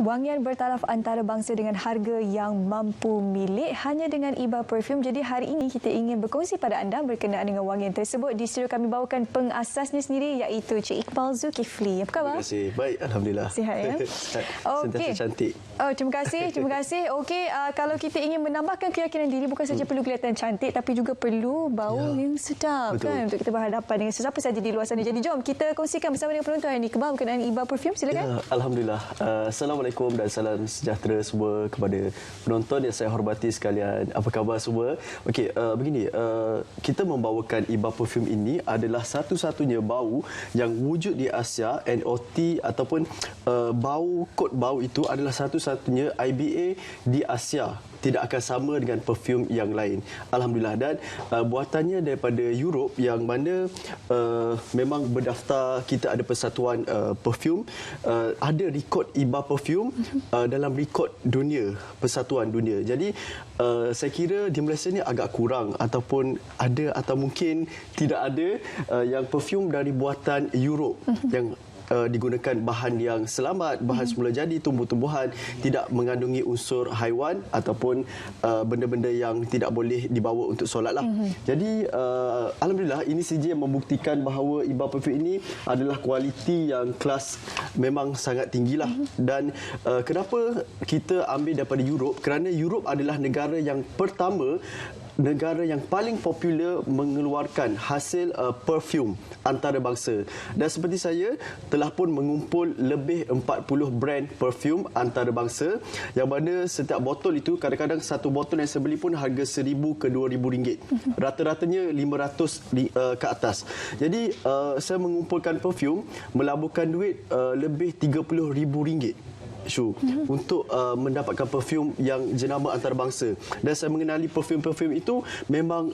Wangian bertaraf antarabangsa dengan harga yang mampu milik hanya dengan Iba Perfume. Jadi hari ini kita ingin berkongsi pada anda berkenaan dengan wangian tersebut. Di studio kami bawakan pengasasnya sendiri iaitu Cik Iqbal Zulkifli. Apa khabar? Terima kasih. Baik, alhamdulillah. Sihat ya? Sentiasa cantik. Oh, terima kasih. Okey, kalau kita ingin menambahkan keyakinan diri bukan saja perlu kelihatan cantik tapi juga perlu bau yang sedap. Betul. Kan untuk kita berhadapan dengan sesiapa saja di luar sana. Jadi jom kita kongsikan bersama dengan penonton hari ini Iqbal berkenaan Iba Perfume. Silakan. Ya, alhamdulillah. Assalamualaikum dan salam sejahtera semua kepada penonton yang saya hormati sekalian. Apa khabar semua? Okey, begini, kita membawakan Iba Perfume ini adalah satu-satunya bau yang wujud di Asia. NOT ataupun kod bau itu adalah satu-satunya IBA di Asia. Tidak akan sama dengan perfume yang lain. Alhamdulillah. Dan buatannya daripada Europe yang mana memang berdaftar, kita ada persatuan perfume, ada rekod Iba Perfume dalam rekod dunia, persatuan dunia. Jadi saya kira di Malaysia ni agak kurang ataupun ada atau mungkin tidak ada yang perfume dari buatan Europe yang digunakan bahan yang selamat, bahan semula jadi, tumbuh-tumbuhan, tidak mengandungi unsur haiwan ataupun benda-benda yang tidak boleh dibawa untuk solat lah. Jadi alhamdulillah ini saja yang membuktikan bahawa Iba Perfume ini adalah kualiti yang kelas memang sangat tinggilah. Dan kenapa kita ambil daripada Europe? Kerana Europe adalah negara yang pertama, negara yang paling popular mengeluarkan hasil perfume antarabangsa. Dan seperti saya telah pun mengumpul lebih 40 brand perfume antarabangsa yang mana setiap botol itu kadang-kadang satu botol yang saya beli pun harga RM1,000 ke RM2,000. Rata-ratanya RM500 ke atas. Jadi saya mengumpulkan perfume melaburkan duit lebih RM30,000 untuk mendapatkan perfume yang jenama antarabangsa. Dan saya mengenali perfume-perfume itu memang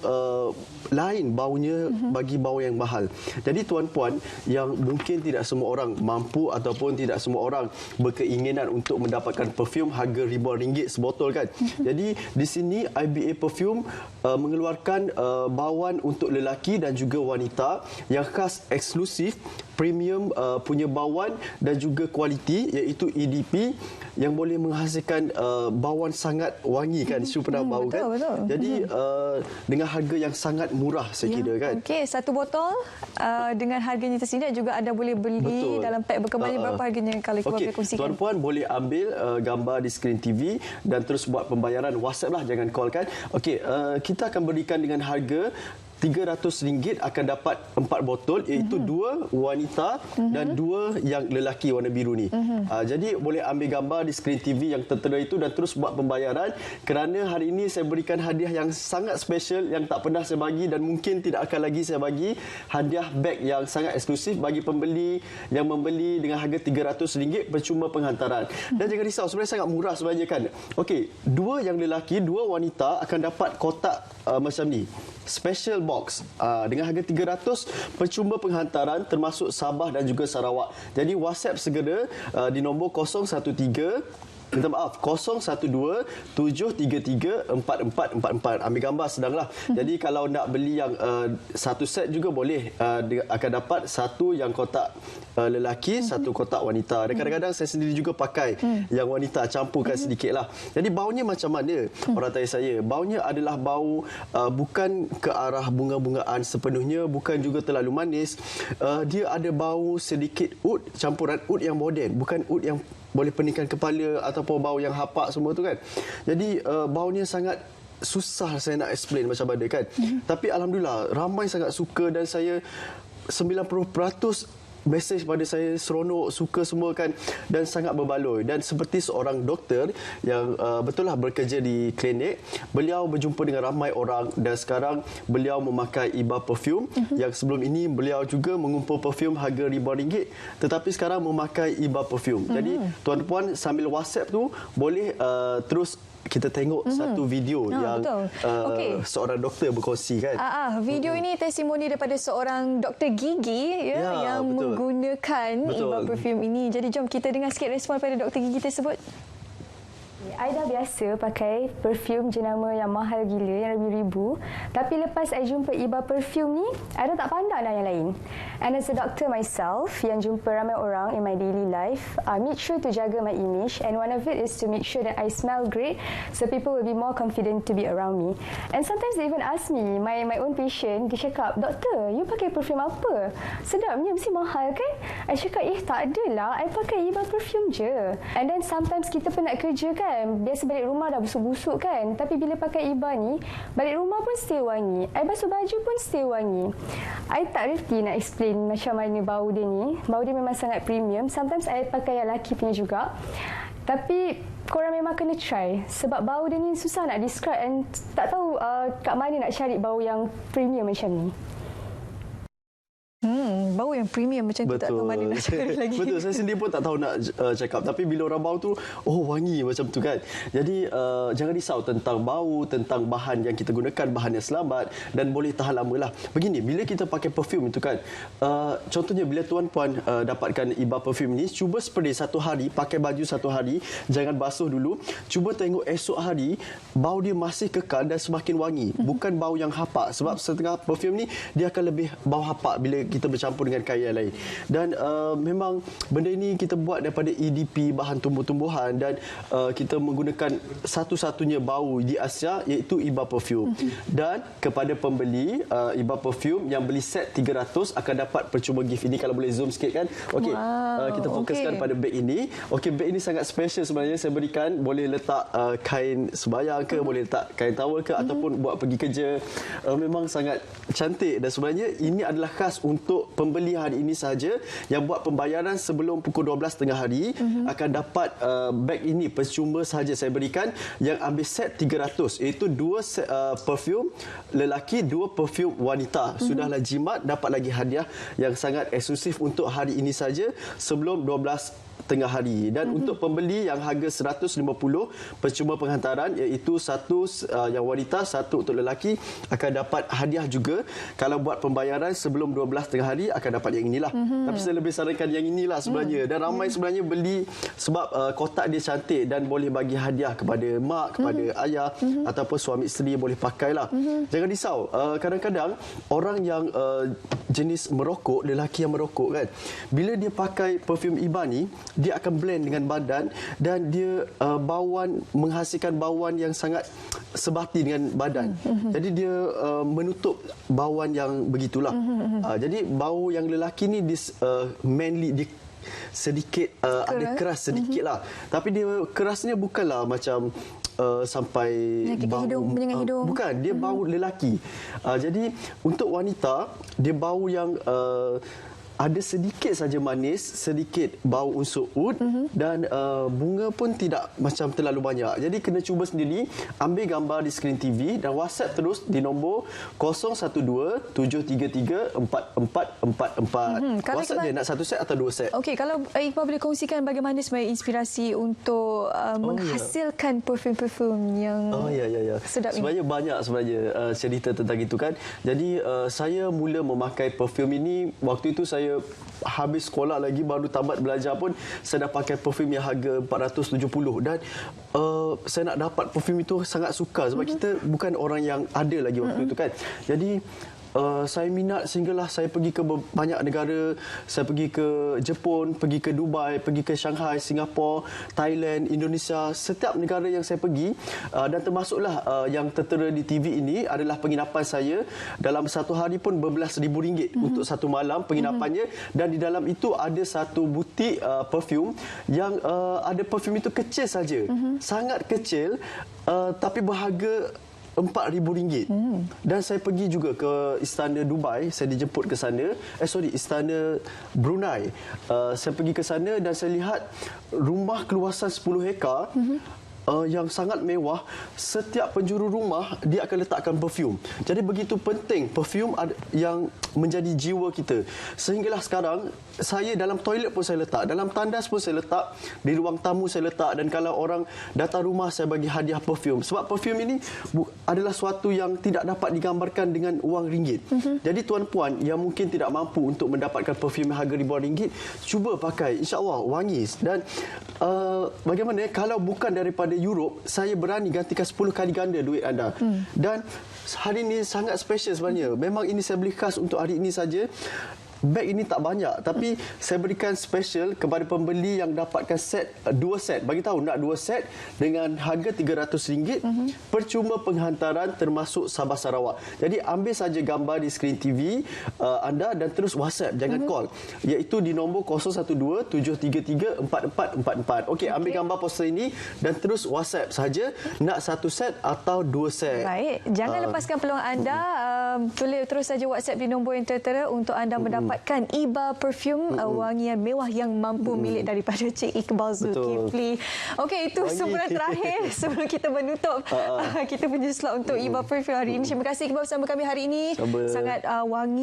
lain baunya bagi bau yang mahal. Jadi tuan-puan yang mungkin tidak semua orang mampu ataupun tidak semua orang berkeinginan untuk mendapatkan perfume harga ribuan ringgit sebotol kan. Jadi di sini IBA Perfume mengeluarkan bauan untuk lelaki dan juga wanita yang khas, eksklusif, premium punya bauan dan juga kualiti iaitu EDP yang boleh menghasilkan bauan sangat wangi kan. Syul pernah bau kan. Betul. Jadi dengan harga yang sangat murah saya kira kan. Okey, satu botol dengan harganya tersendiri juga ada boleh beli. Betul. Dalam pack berkembang berapa harganya kalau kita boleh kongsikan? Tuan-puan boleh ambil gambar di skrin TV dan terus buat pembayaran WhatsApp lah, jangan call kan. Okey, kita akan berikan dengan harga RM300 akan dapat 4 botol iaitu 2 wanita dan 2 yang lelaki warna biru ni. Jadi boleh ambil gambar di skrin TV yang tertera itu dan terus buat pembayaran kerana hari ini saya berikan hadiah yang sangat special yang tak pernah saya bagi dan mungkin tidak akan lagi saya bagi. Hadiah beg yang sangat eksklusif bagi pembeli yang membeli dengan harga RM300 percuma penghantaran. Dan jangan risau, sebenarnya sangat murah sebenarnya kan. Okey, 2 yang lelaki, 2 wanita akan dapat kotak macam ni. Special box dengan harga RM300 percuma penghantaran termasuk Sabah dan juga Sarawak. Jadi WhatsApp segera di nombor 012-733-4444. Ambil gambar sedanglah. Jadi kalau nak beli yang satu set juga boleh, akan dapat satu yang kotak lelaki, satu kotak wanita. Dan kadang-kadang saya sendiri juga pakai yang wanita, campurkan sedikitlah. Jadi baunya macam mana? Orang tanya saya, baunya adalah bau bukan ke arah bunga-bungaan sepenuhnya, bukan juga terlalu manis. Dia ada bau sedikit oud, campuran oud yang moden, bukan oud yang boleh peningkan kepala ataupun bau yang hapak semua tu kan. Jadi baunya sangat susah saya nak explain macam mana kan. Tapi alhamdulillah ramai sangat suka dan saya 90% mesej pada saya seronok, suka semua kan dan sangat berbaloi. Dan seperti seorang doktor yang betul lah bekerja di klinik, beliau berjumpa dengan ramai orang dan sekarang beliau memakai Iba Perfume yang sebelum ini beliau juga mengumpul perfume harga ribuan ringgit tetapi sekarang memakai Iba Perfume. Jadi tuan-puan sambil WhatsApp tu boleh terus kita tengok satu video yang seorang doktor berkongsi kan. Video ini testimoni daripada seorang doktor gigi yang menggunakan Iba Perfume ini. Jadi jom kita dengar sikit respon pada doktor gigi tersebut. I dah biasa pakai perfume jenama yang mahal gila, yang ribu-ribu. Tapi lepas I jumpa Iba perfume ni, I dah tak pandang dah yang lain. And as a doctor myself, yang jumpa ramai orang in my daily life, I make sure to jaga my image. And one of it is to make sure that I smell great, so people will be more confident to be around me. And sometimes they even ask me, my own patient, dia cakap, "Doktor, you pakai perfume apa? Sedapnya, mesti mahal kan?" I cakap, tak adalah, I pakai Iba perfume je. And then sometimes kita penat kerja kan, biasa balik rumah dah busuk-busuk kan, tapi bila pakai Iba ni, balik rumah pun still wangi, I basuh baju pun still wangi. I tak reti nak explain macam mana bau dia ni. Bau dia memang sangat premium. Sometimes I pakai yang lelaki punya juga, tapi korang memang kena try sebab bau dia ni susah nak describe, and tak tahu kat mana nak cari bau yang premium macam ni. Bau yang premium macam tu tak tahu mana nak cari lagi. Betul, saya sendiri pun tak tahu nak cakap. Tapi bila orang bau tu, wangi macam tu kan. Jadi jangan risau tentang bau, tentang bahan yang kita gunakan, bahan yang selamat dan boleh tahan lama lah. Begini, bila kita pakai perfume itu kan, contohnya bila tuan-puan dapatkan Iba perfume ni, cuba spray satu hari, pakai baju satu hari, jangan basuh dulu. Cuba tengok esok hari, bau dia masih kekal dan semakin wangi. Bukan bau yang hapak. Sebab setengah perfume ni, dia akan lebih bau hapak bila kita bercampur dengan kain yang lain. Dan memang benda ini kita buat daripada EDP, bahan tumbuh-tumbuhan, dan kita menggunakan satu-satunya bau di Asia iaitu Iba perfume. Dan kepada pembeli Iba perfume yang beli set 300 akan dapat percuma gift ini. Kalau boleh zoom sikit kan. Okey. Kita fokuskan pada beg ini. Okey, beg ini sangat special sebenarnya. Saya berikan, boleh letak kain sembayang ke, boleh letak kain towel ke, ataupun buat pergi kerja. Memang sangat cantik, dan sebenarnya ini adalah khas untuk pembeli hari ini sahaja yang buat pembayaran sebelum pukul 12 tengah hari akan dapat beg ini percuma sahaja saya berikan, yang ambil set 300, iaitu 2 set perfume lelaki, 2 perfume wanita. Sudahlah jimat, dapat lagi hadiah yang sangat eksklusif untuk hari ini saja sebelum 12 tengah hari. Dan untuk pembeli yang harga 150 percuma penghantaran, iaitu satu yang wanita, satu untuk lelaki, akan dapat hadiah juga. Kalau buat pembayaran sebelum 12 tengah hari akan dapat yang inilah. Tapi saya lebih sarankan yang inilah sebenarnya. Dan ramai sebenarnya beli sebab kotak dia cantik dan boleh bagi hadiah kepada mak, kepada ayah, ataupun suami isteri boleh pakailah. Jangan risau. Kadang-kadang orang yang jenis merokok, lelaki yang merokok kan, bila dia pakai perfume Iba ni, dia akan blend dengan badan dan dia bauan, menghasilkan bauan yang sangat sebati dengan badan. Jadi dia menutup bauan yang begitulah. Jadi bau yang lelaki ni manly, dia sedikit ada keras sedikit lah. Tapi dia kerasnya bukanlah macam sampai bau hidung. Bukan, dia bau lelaki. Jadi untuk wanita, dia bau yang ada sedikit saja manis, sedikit bau unsur oud, dan bunga pun tidak macam terlalu banyak. Jadi kena cuba sendiri, ambil gambar di skrin TV dan WhatsApp terus di nombor 012-733-4444. WhatsApp je nak satu set atau 2 set. Okey, kalau Iqbal boleh kongsikan bagamana sebenarnya inspirasi untuk menghasilkan perfume-perfume yang sedap ini. Sebenarnya banyak cerita tentang itu kan. Jadi saya mula memakai perfume ini waktu itu saya habis sekolah lagi, baru tamat belajar pun saya dah pakai perfume yang harga 470, dan saya nak dapat perfume itu sangat sukar sebab kita bukan orang yang ada lagi waktu itu kan. Jadi saya minat sehinggalah saya pergi ke banyak negara. Saya pergi ke Jepun, pergi ke Dubai, pergi ke Shanghai, Singapura, Thailand, Indonesia. Setiap negara yang saya pergi, dan termasuklah yang tertera di TV ini adalah penginapan saya. Dalam satu hari pun berbelas ribu ringgit untuk satu malam penginapannya. Dan di dalam itu ada satu butik perfume yang ada perfume itu kecil saja. Sangat kecil, tapi berharga RM4,000. Dan saya pergi juga ke Istana Dubai, saya dijemput ke sana. Istana Brunei. Saya pergi ke sana dan saya lihat rumah keluasan 10 hektar yang sangat mewah. Setiap penjuru rumah dia akan letakkan perfume. Jadi begitu penting perfume yang menjadi jiwa kita. Sehinggalah sekarang saya dalam toilet pun saya letak, dalam tandas pun saya letak, di ruang tamu saya letak, dan kalau orang datang rumah saya bagi hadiah perfume. Sebab perfume ini adalah suatu yang tidak dapat digambarkan dengan wang ringgit. Jadi tuan-puan yang mungkin tidak mampu untuk mendapatkan perfume harga ribuan ringgit, cuba pakai, insya-Allah wangi. Dan bagaimana kalau bukan daripada Europe, saya berani gantikan 10 kali ganda duit anda. Dan hari ini sangat special sebenarnya. Memang ini saya beli khas untuk hari ini saja. Beg ini tak banyak, tapi saya berikan special kepada pembeli yang dapatkan set 2 set. Bagi tahu nak 2 set dengan harga RM300, percuma penghantaran termasuk Sabah Sarawak. Jadi ambil saja gambar di skrin TV anda dan terus WhatsApp, jangan call, iaitu di nombor 012-733-4444. Okey, ambil gambar poster ini dan terus WhatsApp saja nak 1 set atau 2 set. Baik, jangan lepaskan peluang anda. Tulis terus saja WhatsApp di nombor yang tertera untuk anda mendapatkan Iba Perfume, wangian mewah yang mampu milik daripada Cik Iqbal Zulkifli. Okey, itu sebulan terakhir sebelum kita menutup kita punya slot untuk Iba Perfume hari ini. Terima kasih Iqbal bersama kami hari ini. Sama. Sangat wangi.